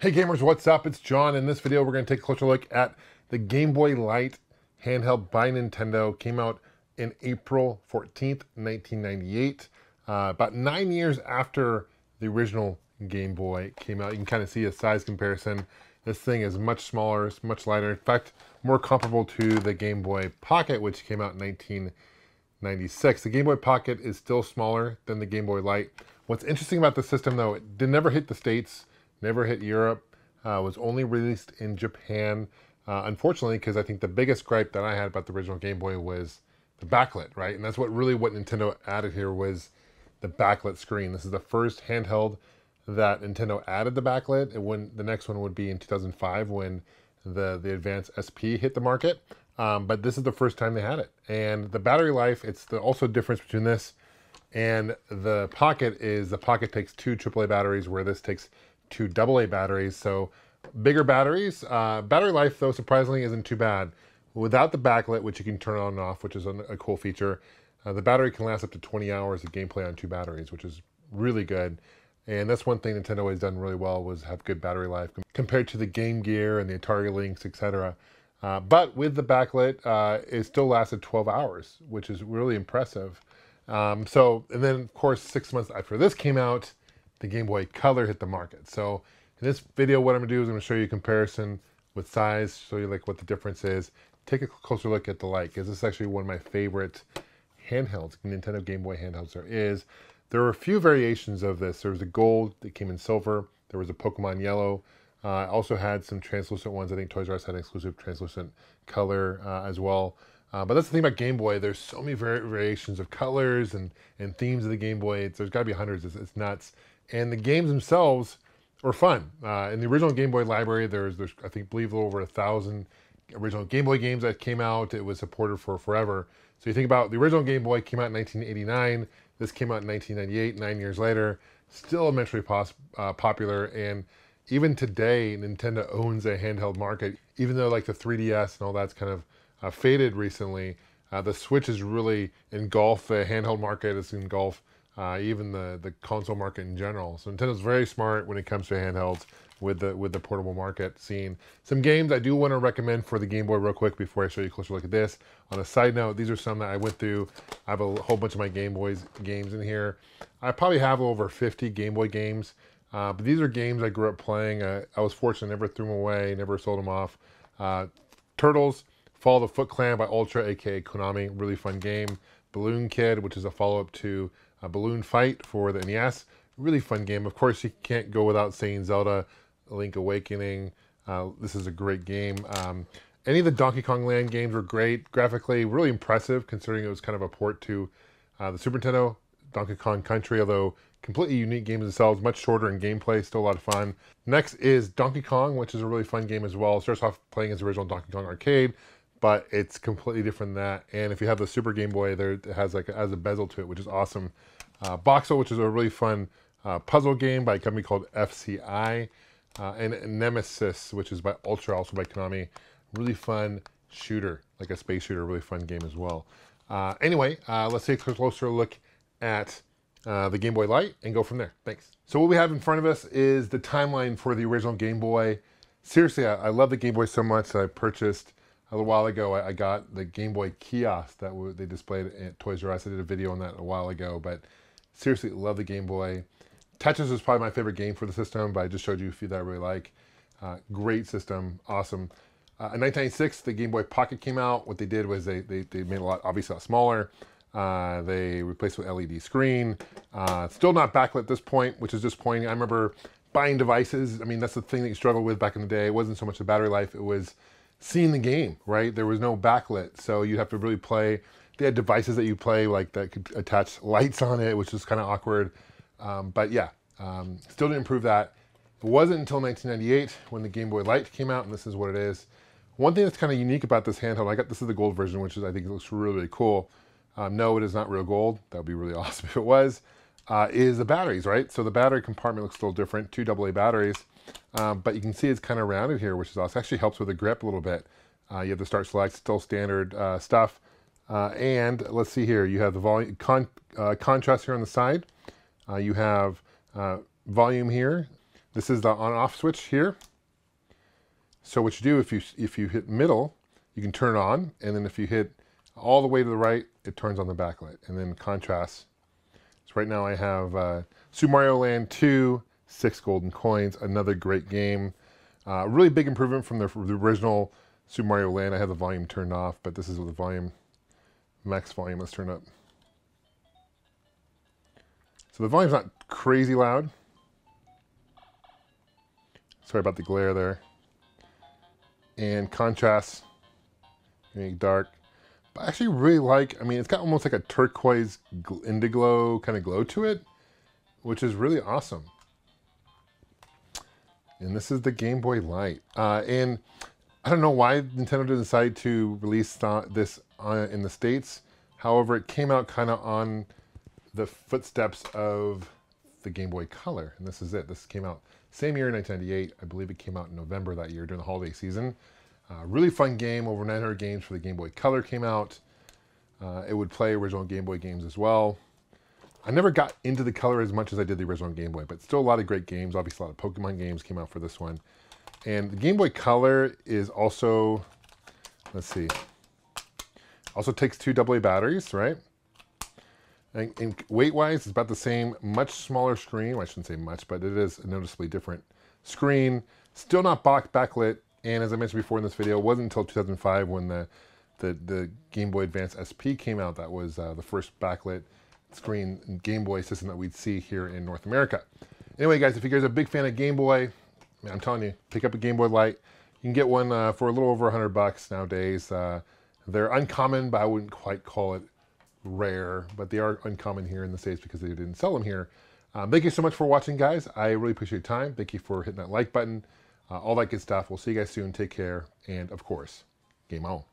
Hey gamers, what's up? It's John. In this video, we're going to take a closer look at the Game Boy Light handheld by Nintendo. Came out in April 14th, 1998. About 9 years after the original Game Boy came out. You can kind of see a size comparison. This thing is much smaller, it's much lighter. In fact, more comparable to the Game Boy Pocket, which came out in 1996. The Game Boy Pocket is still smaller than the Game Boy Light. What's interesting about the system, though, it never hit the States. Never hit Europe, was only released in Japan, unfortunately, because I think the biggest gripe that I had about the original Game Boy was the backlit, right? And that's what Nintendo added here was the backlit screen. This is the first handheld that Nintendo added the backlit, and when the next one would be in 2005 when the Advance SP hit the market. But this is the first time they had it. And the battery life, it's the also difference between this and the Pocket is the Pocket takes two AAA batteries, where this takes two AA batteries, so bigger batteries. Battery life, though, surprisingly isn't too bad. Without the backlit, which you can turn on and off, which is a cool feature, the battery can last up to 20 hours of gameplay on two batteries, which is really good. And that's one thing Nintendo has done really well, was have good battery life compared to the Game Gear and the Atari Lynx, etc. But with the backlit, it still lasted 12 hours, which is really impressive. And then, of course, 6 months after this came out, the Game Boy Color hit the market. So in this video, what I'm gonna do is I'm gonna show you a comparison with size, show you like what the difference is. Take a closer look at the Light, because this is actually one of my favorite handhelds, Nintendo Game Boy handhelds there is. There were a few variations of this. There was a gold that came in silver. There was a Pokemon yellow. I also had some translucent ones. I think Toys R Us had an exclusive translucent color as well. But that's the thing about Game Boy. There's so many variations of colors and themes of the Game Boy. There's got to be hundreds. It's nuts. And the games themselves were fun. In the original Game Boy library, there's I believe over 1,000 original Game Boy games that came out. It was supported for forever. So you think about the original Game Boy came out in 1989. This came out in 1998, 9 years later. Still immensely popular. And even today, Nintendo owns a handheld market. Even though like the 3DS and all that's kind of faded recently, the Switch has really engulfed the handheld market. It's engulfed even the console market in general. So Nintendo's very smart when it comes to handhelds with the portable market scene. Some games I do want to recommend for the Game Boy real quick before I show you a closer look at this. On a side note, these are some that I went through. I have a whole bunch of my Game Boy's games in here. I probably have over 50 Game Boy games, but these are games I grew up playing. I was fortunate, never threw them away, never sold them off. Turtles, Fall of the Foot Clan by Ultra, aka Konami, really fun game. Balloon Kid, which is a follow-up to Balloon Fight for the NES, really fun game. Of course, you can't go without saying Zelda, Link Awakening. This is a great game. Any of the Donkey Kong Land games were great, graphically really impressive, considering it was kind of a port to the Super Nintendo, Donkey Kong Country, although completely unique games themselves, much shorter in gameplay, still a lot of fun. Next is Donkey Kong, which is a really fun game as well. It starts off playing as the original Donkey Kong Arcade, but it's completely different than that. And if you have the Super Game Boy, it has a bezel to it, which is awesome. Boxel, which is a really fun puzzle game by a company called FCI. And Nemesis, which is by Ultra, also by Konami. Really fun shooter, like a space shooter, really fun game as well. Anyway, let's take a closer look at the Game Boy Light and go from there. Thanks. So what we have in front of us is the timeline for the original Game Boy. Seriously, I love the Game Boy so much that I purchased a little while ago. I got the Game Boy kiosk that they displayed at Toys R Us. I did a video on that a while ago, but seriously, love the Game Boy. Tetris is probably my favorite game for the system, but I just showed you a few that I really like. Great system, awesome. In 1996, the Game Boy Pocket came out. What they did was they made a lot, obviously a lot smaller. They replaced with LED screen. Still not backlit at this point, which is disappointing. I remember buying devices. I mean, that's the thing that you struggled with back in the day. It wasn't so much the battery life, it was seeing the game, right? There was no backlit, so you'd have to really play. They had devices that you play like that could attach lights on it, which is kind of awkward. But yeah, still didn't improve that. It wasn't until 1998 when the Game Boy Light came out, and this is what it is. One thing that's kind of unique about this handheld, this is the gold version, which is, I think it looks really, really cool. No, it is not real gold. That would be really awesome if it was. Is the batteries, right? So the battery compartment looks a little different, two AA batteries. But you can see it's kind of rounded here, which is awesome. Actually helps with the grip a little bit. You have the start select, still standard stuff. And let's see here, you have the volume contrast here on the side. You have volume here. This is the on-off switch here. So what you do, if you hit middle, you can turn it on, and then if you hit all the way to the right, it turns on the backlight. And then contrast. So right now I have Super Mario Land 2, 6 golden coins, another great game. Really big improvement from the original Super Mario Land. I have the volume turned off, but this is the volume, max volume. Let's turn up. So the volume's not crazy loud. Sorry about the glare there. And contrast, make dark. But I actually really like, I mean, it's got almost like a turquoise indigo kind of glow to it, which is really awesome. And this is the Game Boy Light. And I don't know why Nintendo decided to release this in the States. However, it came out kind of on the footsteps of the Game Boy Color. And this is it. This came out same year, 1998. I believe it came out in November that year during the holiday season. Really fun game. Over 900 games for the Game Boy Color came out. It would play original Game Boy games as well. I never got into the Color as much as I did the original Game Boy, but still a lot of great games. Obviously, a lot of Pokemon games came out for this one. And the Game Boy Color is also, let's see, also takes 2 AA batteries, right? And weight-wise, it's about the same, much smaller screen. Well, I shouldn't say much, but it is a noticeably different screen. Still not backlit, and as I mentioned before in this video, it wasn't until 2005 when the Game Boy Advance SP came out that was the first backlit screen Game Boy system that we'd see here in North America. Anyway, guys, if you guys are a big fan of Game Boy, man, I'm telling you, pick up a Game Boy Light. You can get one for a little over $100 nowadays. They're uncommon, but I wouldn't quite call it rare, but they are uncommon here in the States because they didn't sell them here. Thank you so much for watching, guys. I really appreciate your time. Thank you for hitting that like button, all that good stuff. We'll see you guys soon. Take care, and of course, game on.